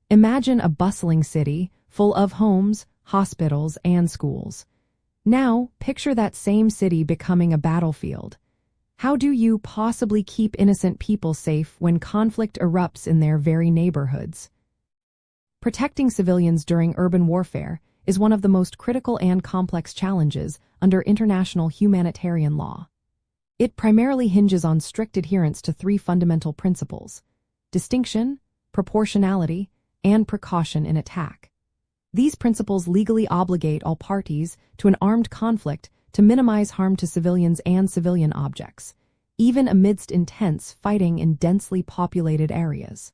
Imagine a bustling city full of homes, hospitals, and schools. Now, picture that same city becoming a battlefield. How do you possibly keep innocent people safe when conflict erupts in their very neighborhoods? Protecting civilians during urban warfare is one of the most critical and complex challenges under international humanitarian law. It primarily hinges on strict adherence to three fundamental principles: distinction, proportionality, and precaution in attack. These principles legally obligate all parties to an armed conflict to minimize harm to civilians and civilian objects, even amidst intense fighting in densely populated areas.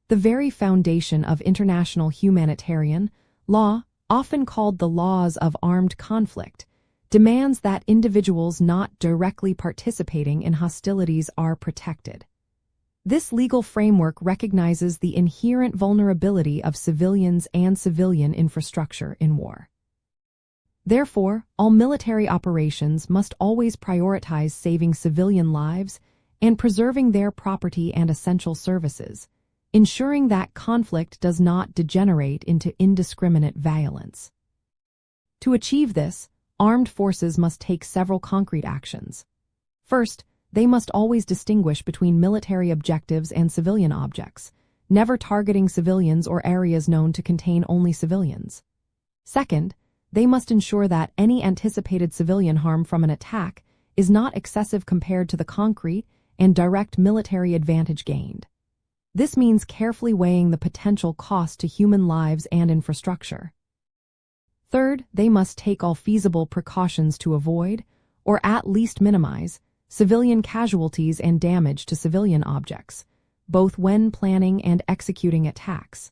The very foundation of international humanitarian law, often called the laws of armed conflict, demands that individuals not directly participating in hostilities are protected. This legal framework recognizes the inherent vulnerability of civilians and civilian infrastructure in war. Therefore, all military operations must always prioritize saving civilian lives and preserving their property and essential services, ensuring that conflict does not degenerate into indiscriminate violence. To achieve this, armed forces must take several concrete actions. First, they must always distinguish between military objectives and civilian objects, never targeting civilians or areas known to contain only civilians. Second, they must ensure that any anticipated civilian harm from an attack is not excessive compared to the concrete and direct military advantage gained. This means carefully weighing the potential cost to human lives and infrastructure. Third, they must take all feasible precautions to avoid, or at least minimize, civilian casualties and damage to civilian objects, both when planning and executing attacks.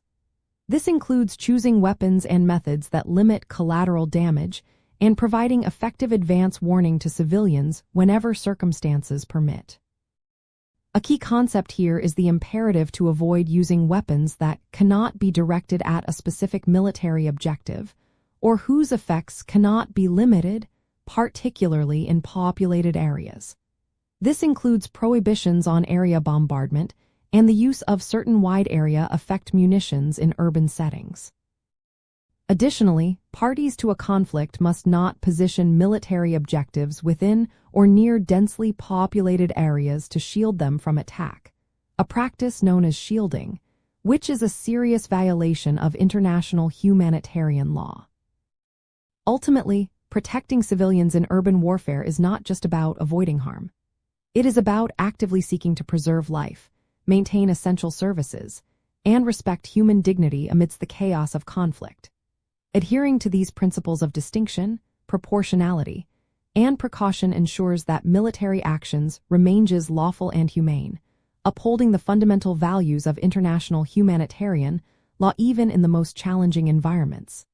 This includes choosing weapons and methods that limit collateral damage and providing effective advance warning to civilians whenever circumstances permit. A key concept here is the imperative to avoid using weapons that cannot be directed at a specific military objective or whose effects cannot be limited, particularly in populated areas. This includes prohibitions on area bombardment and the use of certain wide-area effect munitions in urban settings. Additionally, parties to a conflict must not position military objectives within or near densely populated areas to shield them from attack, a practice known as shielding, which is a serious violation of international humanitarian law. Ultimately, protecting civilians in urban warfare is not just about avoiding harm. It is about actively seeking to preserve life, maintain essential services, and respect human dignity amidst the chaos of conflict. Adhering to these principles of distinction, proportionality, and precaution ensures that military actions remain lawful and humane, upholding the fundamental values of international humanitarian law even in the most challenging environments.